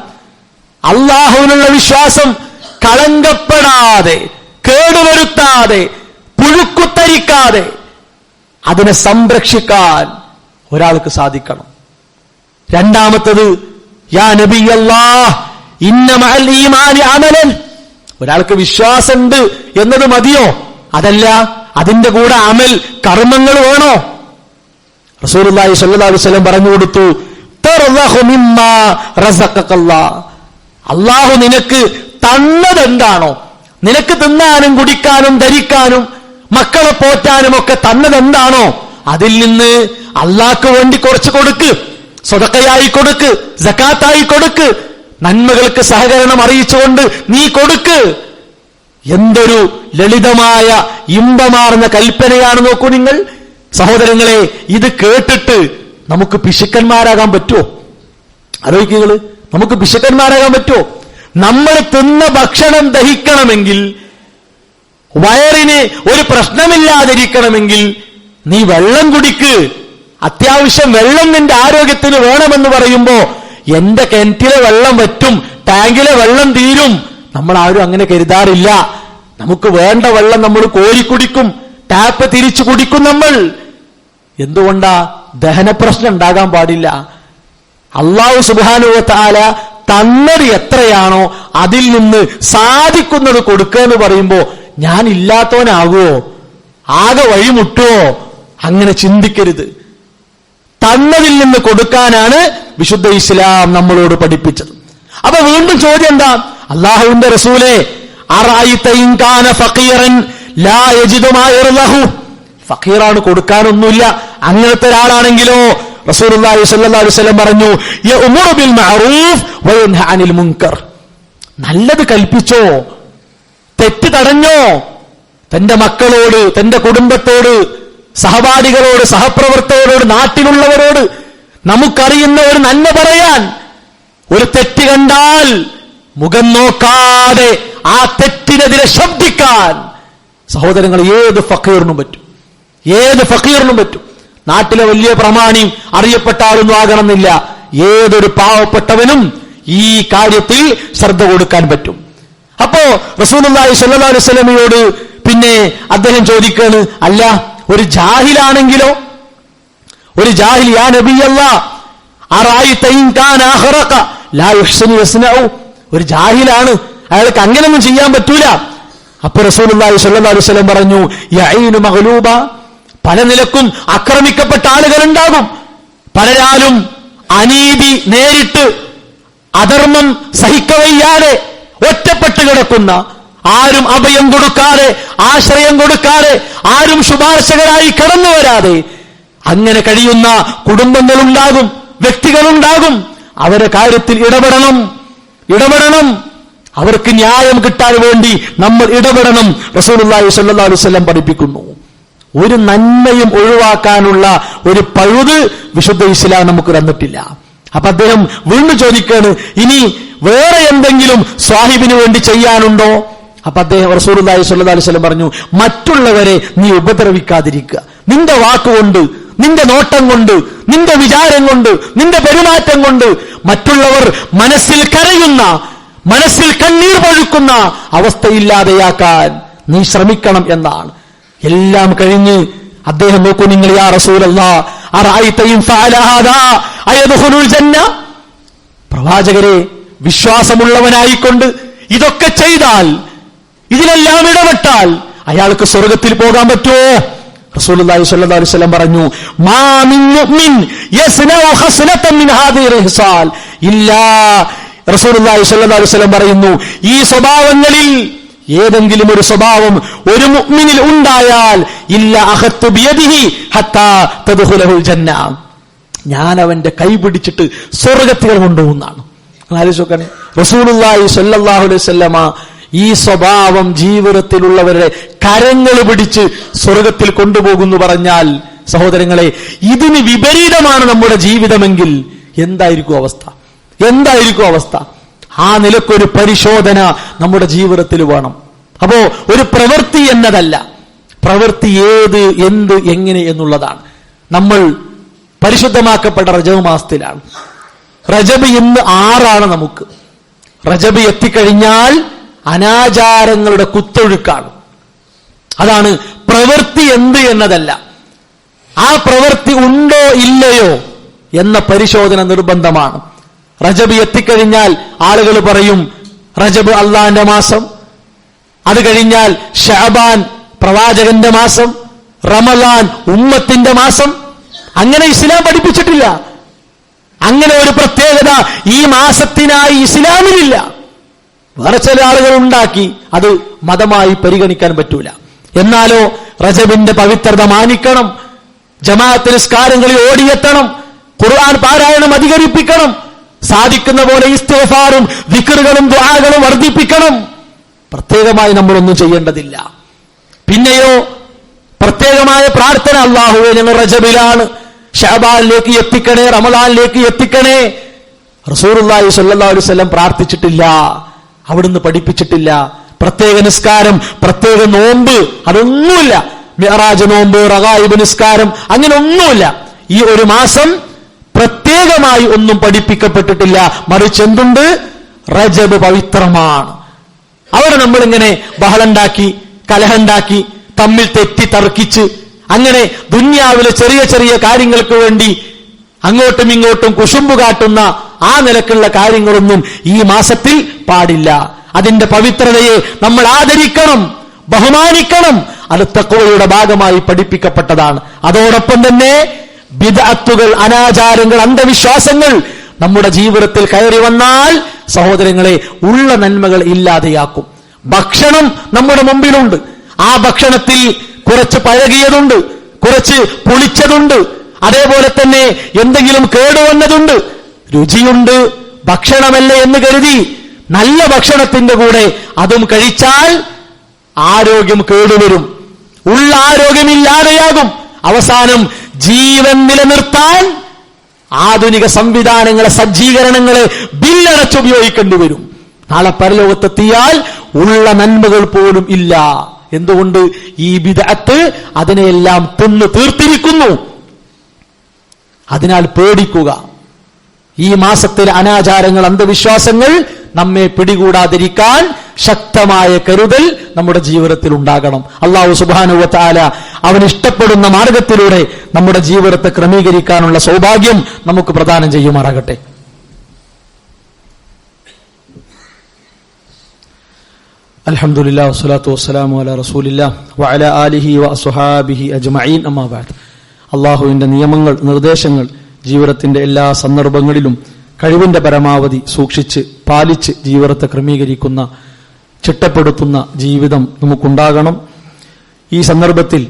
അല്ലാഹുവിനുള്ള വിശ്വാസം കളങ്കപ്പെടാതെ, കേടുവരുത്താതെ, പുഴുക്കുത്തരിക്കാതെ അതിനെ സംരക്ഷിക്കാൻ ഒരാൾക്ക് സാധിക്കണം. രണ്ടാമത്തത് യാ നബിയല്ലാഹ് ഇന്ന മഅൽ ഈമാനി അമലൻ. ഒരാൾക്ക് വിശ്വാസമുണ്ട് എന്നത് മതിയോ? അതല്ല, അതിന്റെ കൂടെ അമൽ കർമ്മങ്ങൾ വേണോ? റസൂലുള്ളാഹി സ്വല്ലല്ലാഹു അലൈഹി വസല്ലം പറഞ്ഞു കൊടുത്തു, തർളഹു മിമ്മാ റസഖക്കല്ലാഹ്, അല്ലാഹു നിനക്ക് തന്നതെന്താണോ, നിനക്ക് തിന്നാനും കുടിക്കാനും ധരിക്കാനും മക്കളെ പോറ്റാനും ഒക്കെ തന്നതെന്താണോ അതിൽ നിന്ന് അല്ലാഹ്ക്ക് വേണ്ടി കുറച്ച് കൊടുക്ക്. സ്വതക്കയായി കൊടുക്ക്, സകാത്തായി കൊടുക്ക്, നന്മകൾക്ക് സഹകരണം അറിയിച്ചുകൊണ്ട് നീ കൊടുക്ക്. എന്തൊരു ലളിതമായ ഇമ്പമാർന്ന കൽപ്പനയാണ് നോക്കൂ നിങ്ങൾ സഹോദരങ്ങളെ. ഇത് കേട്ടിട്ട് നമുക്ക് പിശുക്കന്മാരാകാൻ പറ്റുമോ? ആലോചിക്കുക, നമുക്ക് പിശുക്കന്മാരാകാൻ പറ്റുമോ? നമ്മൾ തിന്ന ഭക്ഷണം ദഹിക്കണമെങ്കിൽ, വയറിന് ഒരു പ്രശ്നമില്ലാതിരിക്കണമെങ്കിൽ നീ വെള്ളം കുടിക്ക്. അത്യാവശ്യം വെള്ളം നിന്റെ ആരോഗ്യത്തിന് വേണമെന്ന് പറയുമ്പോ എന്റെ കിണറ്റിലെ വെള്ളം വറ്റും, ടാങ്കിലെ വെള്ളം തീരും. നമ്മൾ ആരും അങ്ങനെ കരുതാറില്ല. നമുക്ക് വേണ്ട വെള്ളം നമ്മൾ കോരി കുടിക്കും, ടാപ്പ് തിരിച്ചു കുടിക്കും നമ്മൾ. എന്തുകൊണ്ടാ? ദഹന പ്രശ്നം ഉണ്ടാകാൻ പാടില്ല. അല്ലാഹു സുബ്ഹാനഹു വ തആല തന്നത് എത്രയാണോ അതിൽ നിന്ന് സാധിക്കുന്നത് കൊടുക്കുക എന്ന് പറയുമ്പോ ഞാൻ ഇല്ലാത്തവനാകുമോ, ആകെ വഴിമുട്ടുവോ? അങ്ങനെ ചിന്തിക്കരുത്. തന്നതിൽ നിന്ന് കൊടുക്കാനാണ് വിശുദ്ധ ഇസ്ലാം നമ്മളോട് പഠിപ്പിച്ചത്. അപ്പൊ വീണ്ടും ചോദ്യം എന്താ? അല്ലാഹുവിന്റെ റസൂലേ, അറഅയ്ത ഇൻ കാന ഫഖീറൻ ലാ യജിദു മാ യർലഹു, ഫഖീറാണ്, കൊടുക്കാനൊന്നുമില്ല, അങ്ങനത്തെ ഒരാളാണെങ്കിലോ? റസൂലുള്ളാഹി സ്വല്ലല്ലാഹു അലൈഹി വസല്ലം പറഞ്ഞു, യഅ്മുറു ബിൽ മഅറൂഫ് വയൻഹ അനിൽ മുൻകർ, നല്ലത് കൽപ്പിച്ചോ, തെറ്റ് തടഞ്ഞോ. തന്റെ മക്കളോട്, തന്റെ കുടുംബത്തോട്, സഹപാഠികളോട്, സഹപ്രവർത്തകരോട്, നാട്ടിലുള്ളവരോട് നമുക്കറിയുന്ന ഒരു നന്മ പറയാൻ, ഒരു തെറ്റ് കണ്ടാൽ മുഖം നോക്കാതെ ആ തെറ്റിനെതിരെ ശബ്ദിക്കാൻ സഹോദരങ്ങൾ ഏത് ഫഖീറിനും പറ്റും, ഏത് ഫഖീറിനും പറ്റും. നാട്ടിലെ വലിയ പ്രമാണിയും അറിയപ്പെട്ട ആളൊന്നും ആകണമെന്നില്ല, ഏതൊരു പാവപ്പെട്ടവനും ഈ കാര്യത്തിൽ ശ്രദ്ധ കൊടുക്കാൻ പറ്റും. അപ്പോ റസൂലുള്ളാഹി സ്വല്ലല്ലാഹു അലൈഹി വസല്ലമയോട് പിന്നെ അദ്ദേഹം ചോദിക്കാണ്, അല്ല ഒരു ജാഹിലാണെങ്കിലോ? ഒരു ജാഹിൽ, യാ നബിയല്ലാഹ് അറഅയ്ത ഇൻ കാന അഖറഖ ലാ യുഹ്സിനു യസ്നഉ, ഒരു ജാഹിലാണ്, അയാൾക്ക് അങ്ങനെയൊന്നും ചെയ്യാൻ പറ്റൂല. അപ്പൊ റസൂലുള്ളാഹി സ്വല്ലല്ലാഹു അലൈഹി വസല്ലം പറഞ്ഞു, യഈനു മഗ്ലൂബ, പല നിലക്കും ആക്രമിക്കപ്പെട്ട ആളുകൾ ഉണ്ടാകും. പലരാലും അനീതി നേരിട്ട് അധർമ്മം സഹിക്കവയ്യാതെ ഒറ്റപ്പെട്ട് കിടക്കുന്ന, ആരും അഭയം കൊടുക്കാതെ, ആശ്രയം കൊടുക്കാതെ, ആരും ശുപാർശകരായി കടന്നു വരാതെ അങ്ങനെ കഴിയുന്ന കുടുംബങ്ങളുണ്ടാകും, വ്യക്തികളുണ്ടാകും. അവരുടെ കാര്യത്തിൽ ഇടപെടണം. അവർക്ക് ന്യായം കിട്ടാൻ വേണ്ടി നമ്മൾ ഇടപെടണം. റസൂലുള്ളാഹി സ്വല്ലല്ലാഹു അലൈഹി വസല്ലം പഠിപ്പിക്കുന്നു. ഒരു നന്മയും ഒഴിവാക്കാനുള്ള ഒരു പഴുത് വിശുദ്ധ ഇസ്ലാം നമുക്ക് തന്നിട്ടില്ല. അപ്പൊ അദ്ദേഹം വീണ്ടും ചോദിക്കാണ്, ഇനി വേറെ എന്തെങ്കിലും സ്വാഹിബിന് വേണ്ടി ചെയ്യാനുണ്ടോ? അപ്പൊ അദ്ദേഹം റസൂലുള്ളാഹി സ്വല്ലല്ലാഹു അലൈഹി വസല്ലം പറഞ്ഞു, മറ്റുള്ളവരെ നീ ഉപദ്രവിക്കാതിരിക്കുക. നിന്റെ വാക്കുകൊണ്ട്, നിന്റെ നോട്ടം കൊണ്ട്, നിന്റെ വിചാരം കൊണ്ട്, നിന്റെ പെരുമാറ്റം കൊണ്ട് മറ്റുള്ളവർ മനസ്സിൽ കരയുന്ന, മനസ്സിൽ കണ്ണീർ പൊഴുക്കുന്ന അവസ്ഥയില്ലാതെയാക്കാൻ നീ ശ്രമിക്കണം എന്നാണ്. എല്ലാം കഴിഞ്ഞ് അദ്ദേഹം നോക്കൂ നിങ്ങൾ, യാ റസൂലല്ലാഹ് അറഅയ്ത ഇൻ ഫഅല ഹാദാ അയദ്ഖുലുൽ ജന്ന, പ്രവാചകരെ, വിശ്വാസമുള്ളവനായിക്കൊണ്ട് ഇതൊക്കെ ചെയ്താൽ, ഇതിലെല്ലാം ഇടപെട്ടാൽ അയാൾക്ക് സ്വർഗത്തിൽ പോകാൻ പറ്റുമോ? റസൂലുള്ളാഹി സ്വല്ലല്ലാഹു അലൈഹി വസല്ലം പറഞ്ഞു, മാ മിൻ മുഅ്മിൻ യസ്നഉ ഖസ്ലതൻ മിൻ ഹാദിഹിൽ ഹിസാൽ ഇല്ലാ, റസൂലുള്ളാഹി സ്വല്ലല്ലാഹു അലൈഹി വസല്ലം പറയുന്നു, ഈ സ്വഭാവങ്ങളിൽ ഏതെങ്കിലും ഒരു സ്വഭാവം ഒരു മുഅ്മിനിൽ ഉണ്ടായാൽ ഇല്ല അഖത്തു ബിയദിഹി ഹത്താ തദ്ഖുലഹുൽ ജന്ന, ഞാൻ അവന്റെ കൈ പിടിച്ചിട്ട് സ്വർഗ്ഗത്തിൽ കൊണ്ടുപോകുന്നതാണ്. ആലോചിച്ചോക്കണേ, റസൂലുള്ളാഹി സ്വല്ലല്ലാഹു അലൈഹി വസല്ലമ ഈ സ്വഭാവം ജീവിതത്തിലുള്ളവരുടെ കരങ്ങൾ പിടിച്ച് സ്വർഗത്തിൽ കൊണ്ടുപോകുന്നു പറഞ്ഞാൽ, സഹോദരങ്ങളെ, ഇതിന് വിപരീതമാണ് നമ്മുടെ ജീവിതമെങ്കിൽ എന്തായിരിക്കും അവസ്ഥ? ആ നിലക്കൊരു പരിശോധന നമ്മുടെ ജീവിതത്തിൽ വേണം. അപ്പോ ഒരു പ്രവൃത്തി എന്നതല്ല, പ്രവൃത്തി ഏത്, എന്ത്, എങ്ങനെ എന്നുള്ളതാണ്. നമ്മൾ പരിശുദ്ധമാക്കപ്പെട്ട റജബ് മാസത്തിലാണ്. റജബ് ഇന്ന് 6 നമുക്ക്. റജബ് എത്തിക്കഴിഞ്ഞാൽ അനാചാരങ്ങളുടെ കുത്തൊഴുക്കാണ്. അതാണ് പ്രവൃത്തി എന്ത് എന്നതല്ല, ആ പ്രവൃത്തി ഉണ്ടോ ഇല്ലയോ എന്ന പരിശോധന നിർബന്ധമാണ്. റജബ് എത്തിക്കഴിഞ്ഞാൽ ആളുകൾ പറയും റജബ് അള്ളാന്റെ മാസം, അത് കഴിഞ്ഞാൽ ഷഅബാൻ പ്രവാചകന്റെ മാസം, റമളാൻ ഉമ്മത്തിന്റെ മാസം. അങ്ങനെ ഇസ്ലാം പഠിപ്പിച്ചിട്ടില്ല. അങ്ങനെ ഒരു പ്രത്യേകത ഈ മാസത്തിനായി ഇസ്ലാമിലില്ല. വേറെ ചില ആളുകൾ ഉണ്ടാക്കി, അത് മതമായി പരിഗണിക്കാൻ പറ്റൂല. എന്നാലോ റജബിന്റെ പവിത്രത മാനിക്കണം, ജമാഅത്ത് നിസ്കാരങ്ങളിൽ ഓടിയെത്തണം, ഖുർആൻ പാരായണം അധികരിപ്പിക്കണം, സാധിക്കുന്ന പോലെ ഇസ്തിഗ്ഫാറും ദിക്റുകളും ദുആകളും വർദ്ധിപ്പിക്കണം. പ്രത്യേകമായി നമ്മളൊന്നും ചെയ്യേണ്ടതില്ല. പിന്നെയോ പ്രത്യേകമായ പ്രാർത്ഥന, അല്ലാഹുവേ ഞങ്ങൾ റജബിലാണ്, ശഅബാനിലേക്ക് എത്തിക്കണേ, റമളാനിലേക്ക് എത്തിക്കണേ. റസൂലുള്ളാഹി സ്വല്ലല്ലാഹു അലൈഹി വസല്ലം പ്രാർത്ഥിച്ചിട്ടില്ല, അവിടുന്ന് പഠിപ്പിച്ചിട്ടില്ല. പ്രത്യേക നിസ്കാരം, പ്രത്യേക നോമ്പ്, അതൊന്നുമില്ല. മിഅ്റാജ് നോമ്പ്, റഗായിബ് നിസ്കാരം, അങ്ങനെ ഒന്നുമില്ല. ഈ ഒരു മാസം പ്രത്യേകമായി ഒന്നും പഠിപ്പിക്കപ്പെട്ടിട്ടില്ല. മറിച്ച് എന്തുണ്ട്? റജബ് പവിത്രമാണ്. അവിടെ നമ്മളിങ്ങനെ ബഹളുണ്ടാക്കി, കലഹുണ്ടാക്കി, തമ്മിൽ തെറ്റി തർക്കിച്ച്, അങ്ങനെ ദുന്യാവിലെ ചെറിയ ചെറിയ കാര്യങ്ങൾക്ക് വേണ്ടി അങ്ങോട്ടും ഇങ്ങോട്ടും കുശുമ്പ് കാട്ടുന്ന ആ നിലക്കുള്ള കാര്യങ്ങളൊന്നും ഈ മാസത്തിൽ പാടില്ല. അതിന്റെ പവിത്രതയെ നമ്മൾ ആദരിക്കണം, ബഹുമാനിക്കണം. അത് തഖ്വയുടെ ഭാഗമായി പഠിപ്പിക്കപ്പെട്ടതാണ്. അതോടൊപ്പം തന്നെ ബിദ്അത്തുകൾ, അനാചാരങ്ങൾ, അന്ധവിശ്വാസങ്ങൾ നമ്മുടെ ജീവിതത്തിൽ കയറി വന്നാൽ സഹോദരങ്ങളെ ഉള്ള നന്മകൾ ഇല്ലാതെയാക്കും. ഭക്ഷണം നമ്മുടെ മുമ്പിലുണ്ട്. ആ ഭക്ഷണത്തിൽ കുറച്ച് പഴകിയതുണ്ട്, കുറച്ച് പുളിച്ചതുണ്ട്, അതേപോലെ തന്നെ എന്തെങ്കിലും കേടുവന്നതുണ്ട്. രുചിയുണ്ട്, ഭക്ഷണമല്ലേ എന്ന് കരുതി നല്ല ഭക്ഷണത്തിന്റെ കൂടെ അതും കഴിച്ചാൽ ആരോഗ്യം കേടുവരും, ഉള്ള ആരോഗ്യമില്ലാതെയാകും. അവസാനം ജീവൻ നിലനിർത്താൻ ആധുനിക സംവിധാനങ്ങളെ, സജ്ജീകരണങ്ങളെ ബില്ലടച്ചുപയോഗിക്കേണ്ടി വരും. നാളെ പരലോകത്തെത്തിയാൽ ഉള്ള നന്മകൾ പോലും ഇല്ല. എന്തുകൊണ്ട്? ഈ ബിദ്അത്ത് അതിനെയെല്ലാം തിന്നു തീർത്തിരിക്കുന്നു. അതിനാൽ പേടിക്കുക. ഈ മാസത്തിലെ അനാചാരങ്ങൾ, അന്ധവിശ്വാസങ്ങൾ നമ്മെ പിടികൂടാതിരിക്കാൻ ശക്തമായ കരുതൽ നമ്മുടെ ജീവിതത്തിൽ ഉണ്ടാകണം. അല്ലാഹു സുബ്ഹാനഹു വ തആല അവൻ ഇഷ്ടപ്പെടുന്ന മാർഗത്തിലൂടെ നമ്മുടെ ജീവിതത്തെ ക്രമീകരിക്കാനുള്ള സൗഭാഗ്യം നമുക്ക് പ്രദാനം ചെയ്യുമാറാകട്ടെ. അൽഹംദുലില്ലാഹി വസ്സലാത്തു വസ്സലാമു അലാ റസൂലില്ലാഹി വഅലാ ആലിഹി വഅസ്ഹാബിഹി അജ്മഈൻ. അമ്മാ ബഅദ്. അല്ലാഹുവിന്റെ നിയമങ്ങൾ, നിർദ്ദേശങ്ങൾ ജീവിതത്തിന്റെ എല്ലാ സന്ദർഭങ്ങളിലും കഴിവിന്റെ പരമാവധി സൂക്ഷിച്ച് പാലിച്ച് ജീവിതത്തെ ക്രമീകരിക്കുന്ന, ചിട്ടപ്പെടുത്തുന്ന ജീവിതം നമുക്കുണ്ടാകണം. ഈ സന്ദർഭത്തിൽ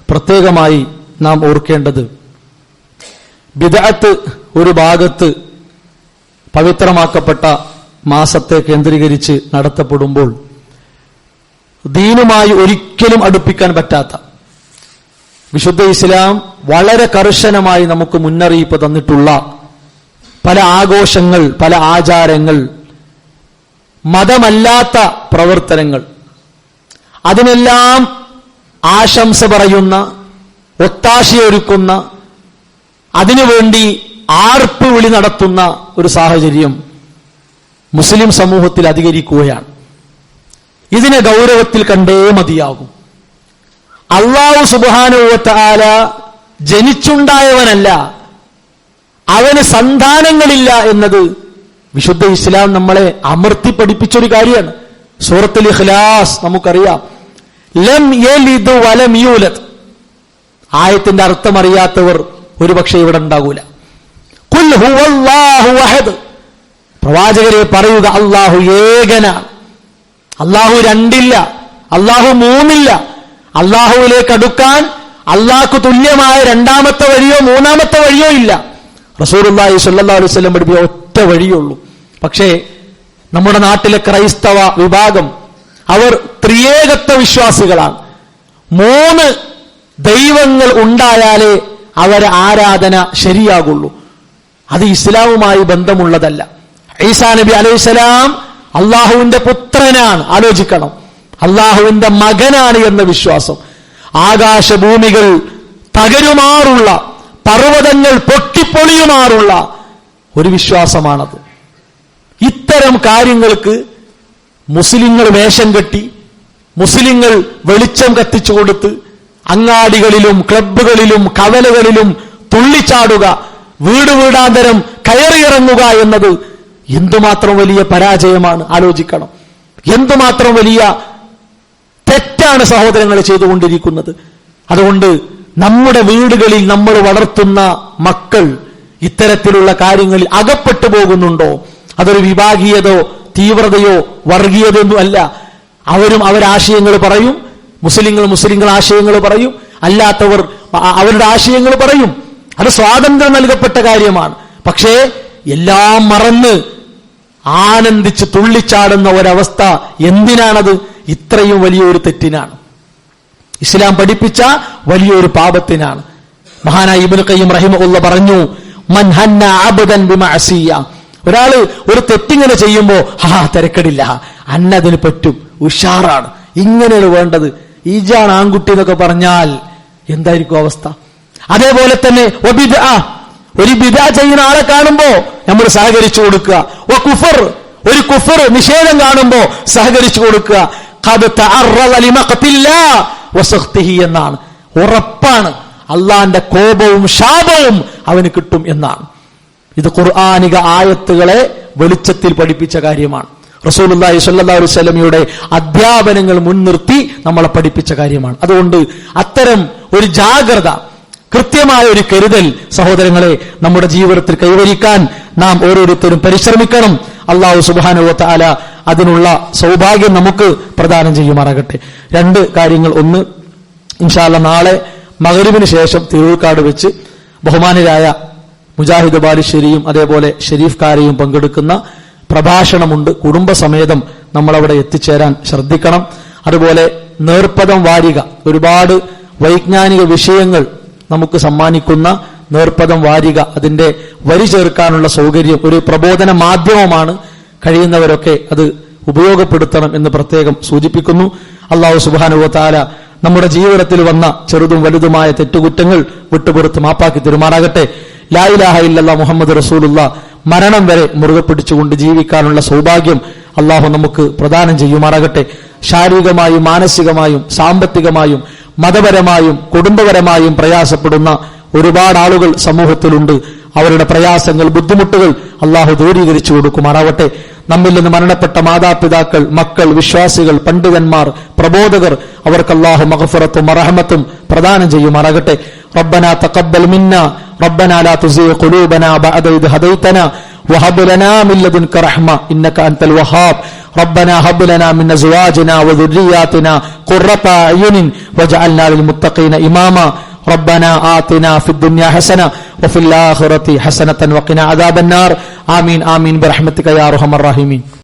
പ്രത്യേകമായി നാം ഓർക്കേണ്ടത്, ബിദ്അത്ത് ഒരു ഭാഗത്ത് പവിത്രമാക്കപ്പെട്ട മാസത്തെ കേന്ദ്രീകരിച്ച് നടത്തപ്പെടുമ്പോൾ ദീനുമായി ഒരിക്കലും അടുപ്പിക്കാൻ പറ്റാത്ത, വിശുദ്ധ ഇസ്ലാം വളരെ കർശനമായി നമുക്ക് മുന്നറിയിപ്പ് തന്നിട്ടുള്ള പല ആഘോഷങ്ങൾ, പല ആചാരങ്ങൾ, മതമല്ലാത്ത പ്രവർത്തനങ്ങൾ, അതിനെല്ലാം ആശംസ പറയുന്ന, ഒത്താശയൊരുക്കുന്ന, അതിനുവേണ്ടി ആർപ്പ് വിളി നടത്തുന്ന ഒരു സാഹചര്യം മുസ്ലിം സമൂഹത്തിൽ അധികരിക്കുകയാണ്. ഇതിനെ ഗൗരവത്തിൽ കണ്ടേ മതിയാകും. അല്ലാഹു സുബ്ഹാനഹു വ തആല ജനിച്ചുണ്ടായവനല്ല, അവന് സന്താനങ്ങളില്ല എന്നത് വിശുദ്ധ ഇസ്ലാം നമ്മളെ അമർത്തി പഠിപ്പിച്ചൊരു കാര്യമാണ്. സൂറത്തുൽ ഇഖ്ലാസ് നമുക്കറിയാം, ലം യലിദ് വലം യൂലദ്. ആയത്തിന്റെ അർത്ഥം അറിയാത്തവർ ഒരുപക്ഷെ ഇവിടെ ഉണ്ടാകൂല. ഖുൽ ഹുവല്ലാഹു അഹദ്. പ്രവാചകരെ പറയുക, അല്ലാഹു ഏകനാണ്, അല്ലാഹു രണ്ടില്ല, അല്ലാഹു മൂന്നില്ല. അല്ലാഹുവിലേക്ക് അടുക്കാൻ അല്ലാഹുക്ക് തുല്യമായ രണ്ടാമത്തെ വഴിയോ മൂന്നാമത്തെ വഴിയോ ഇല്ല. റസൂലുള്ളാഹി സ്വല്ലല്ലാഹു അലൈഹി വസല്ലം പഠിപ്പിച്ച ഒറ്റ വഴിയുള്ളൂ. പക്ഷേ നമ്മുടെ നാട്ടിലെ ക്രൈസ്തവ വിഭാഗം അവർ ത്രിയേകത്വ വിശ്വാസികളാണ്. 3 ദൈവങ്ങൾ ഉണ്ടായാലേ അവരെ ആരാധന ശരിയാകുള്ളൂ. അത് ഇസ്ലാമുമായി ബന്ധമുള്ളതല്ല. ഈസാ നബി അലൈഹിസ്സലാം അള്ളാഹുവിന്റെ പുത്രനാണ്. ആലോചിക്കണം, അള്ളാഹുവിന്റെ മകനാണ് എന്ന വിശ്വാസം. ആകാശഭൂമികൾ തകരുമാറുള്ള, പർവ്വതങ്ങൾ പൊട്ടിപ്പൊളിയുമാറുള്ള ഒരു വിശ്വാസമാണത്. ഇത്തരം കാര്യങ്ങൾക്ക് മുസ്ലിങ്ങൾ വേഷം കെട്ടി, മുസ്ലിങ്ങൾ വെളിച്ചം കത്തിച്ചു കൊടുത്ത് അങ്ങാടികളിലും ക്ലബ്ബുകളിലും കവലകളിലും തുള്ളിച്ചാടുക, വീട് വീടാന്തരം കയറിയിറങ്ങുക എന്നത് എന്തുമാത്രം വലിയ പരാജയമാണ്. ആലോചിക്കണം, എന്തുമാത്രം വലിയ തെറ്റാണ് സഹോദരങ്ങൾ ചെയ്തുകൊണ്ടിരിക്കുന്നത്. അതുകൊണ്ട് നമ്മുടെ വീടുകളിൽ നമ്മൾ വളർത്തുന്ന മക്കൾ ഇത്തരത്തിലുള്ള കാര്യങ്ങളിൽ അകപ്പെട്ടു പോകുന്നുണ്ടോ? അതൊരു വിഭാഗീയതയോ തീവ്രതയോ വർഗീയതയൊന്നും അല്ല. അവരും അവരാശയങ്ങൾ പറയും, മുസ്ലിങ്ങൾ ആശയങ്ങൾ പറയും, അല്ലാത്തവർ അവരുടെ ആശയങ്ങൾ പറയും. അത് സ്വാതന്ത്ര്യം നൽകപ്പെട്ട കാര്യമാണ്. പക്ഷേ എല്ലാം മറന്ന് ആനന്ദിച്ച് തുള്ളിച്ചാടുന്ന ഒരവസ്ഥ എന്തിനാണത്? ഇത്രയും വലിയൊരു തെറ്റിനാണ്, ഇസ്ലാം പഠിപ്പിച്ച വലിയൊരു പാപത്തിനാണ്. മഹാനായ ഇബ്നു ഖയ്യിം റഹിമഹുല്ലാഹ് പറഞ്ഞു, മൻ ഹന്ന അബ്ദൻ ബിമഅസിയ, ഒരാള് ഒരു തെറ്റിങ്ങനെ ചെയ്യുമ്പോ തിരക്കടില്ല, അന്നതിന് പറ്റും, ഉഷാറാണ്, ഇങ്ങനെയാണ് വേണ്ടത്, ഈജാണ് ആൺകുട്ടി എന്നൊക്കെ പറഞ്ഞാൽ എന്തായിരിക്കും അവസ്ഥ? അതേപോലെ തന്നെ ഒരു ബിദ്അ ചെയ്യുന്ന ആളെ കാണുമ്പോ നമ്മൾ സഹകരിച്ചു കൊടുക്കുക. ഒരു കുഫർ നിഷേധം കാണുമ്പോ സഹകരിച്ചു കൊടുക്കുക. എന്നാണ്, ഉറപ്പാണ് അള്ളാന്റെ കോപവും ശാപവും അവന് കിട്ടും എന്നാണ്. ഇത് ഖുർആനിക ആയത്തുകളെ വെളിച്ചത്തിൽ പഠിപ്പിച്ച കാര്യമാണ്. റസൂലുള്ളാഹി സ്വല്ലല്ലാഹു അലൈഹി വസല്ലമയുടെ അധ്യാപനങ്ങൾ മുൻനിർത്തി നമ്മളെ പഠിപ്പിച്ച കാര്യമാണ്. അതുകൊണ്ട് അത്തരം ഒരു ജാഗ്രത, കൃത്യമായ ഒരു കരുതൽ സഹോദരങ്ങളെ നമ്മുടെ ജീവിതത്തിൽ കൈവരിക്കാൻ നാം ഓരോരുത്തരും പരിശ്രമിക്കണം. അല്ലാഹു സുബ്ഹാനഹു വ തആല അതിനുള്ള സൗഭാഗ്യം നമുക്ക് പ്രദാനം ചെയ്യുമാറാകട്ടെ. രണ്ട് കാര്യങ്ങൾ. ഒന്ന്, ഇൻഷാ അല്ലാഹ് നാളെ മഗ്‌രിബിന് ശേഷം തിരൂർക്കാട് വെച്ച് ബഹുമാനരായ മുജാഹിദ് ബാലുശ്ശേരിയും അതേപോലെ ഷെരീഫ് കാരയും പങ്കെടുക്കുന്ന പ്രഭാഷണമുണ്ട്. കുടുംബസമേതം നമ്മളവിടെ എത്തിച്ചേരാൻ ശ്രദ്ധിക്കണം. അതുപോലെ നേർപ്പദം വാരിക, ഒരുപാട് വൈജ്ഞാനിക വിഷയങ്ങൾ നമുക്ക് സമ്മാനിക്കുന്ന നേർപ്പദം വാരിക, അതിന്റെ വരി ചേർക്കാനുള്ള സൗകര്യം ഒരു പ്രബോധന മാധ്യമമാണ്. കഴിയുന്നവരൊക്കെ അത് ഉപയോഗപ്പെടുത്തണം എന്ന് പ്രത്യേകം സൂചിപ്പിക്കുന്നു. അല്ലാഹു സുബ്ഹാനഹു വ തആല നമ്മുടെ ജീവിതത്തിൽ വന്ന ചെറുതും വലുതുമായ തെറ്റുകുറ്റങ്ങൾ വിട്ടുപുറത്ത് മാപ്പാക്കി തരുമാറാകട്ടെ. ലാ ഇലാഹ ഇല്ലല്ലാഹ് മുഹമ്മദ് റസൂലുള്ളാഹ് മരണം വരെ മുറുകെ പിടിച്ചുകൊണ്ട് ജീവിക്കാനുള്ള സൗഭാഗ്യം അല്ലാഹു നമുക്ക് പ്രദാനം ചെയ്യുമാറാകട്ടെ. ശാരീരികമായും മാനസികമായും സാമ്പത്തികമായും മതപരമായും കുടുംബപരമായും പ്രയാസപ്പെടുന്ന ഒരുപാട് ആളുകൾ സമൂഹത്തിലുണ്ട്. അവരുടെ പ്രയാസങ്ങൾ, ബുദ്ധിമുട്ടുകൾ അല്ലാഹു ദൂരീകരിച്ചു കൊടുക്കുമാറാവട്ടെ. നമ്മിൽ നിന്ന് മരണപ്പെട്ട മാതാപിതാക്കൾ, മക്കൾ, വിശ്വാസികൾ, പണ്ഡിതന്മാർ, പ്രബോധകർ, അവർക്ക് അല്ലാഹു മഗ്ഫിറത്തും റഹ്മത്തും പ്രദാനം ചെയ്യുമാറാകട്ടെ. റബ്ബനാ തഖബ്ബൽ മിന്നാ റബ്ബനാ ലാ തുസിഗ് ഖുലൂബനാ ബഅദ ഇദ് ഹദൈതനാ വഹബ് ലനാ മിൻ ലദുൻക റഹ്മ ഇന്നക അൻതൽ വഹാബ് ربنا هب لنا من ازواجنا وذرياتنا قرة اعين واجعلنا للمتقين اماما ربنا آتنا في الدنيا حسنة وفي الآخرة حسنة وقنا عذاب النار آمين آمين برحمتك يا أرحم الراحمين.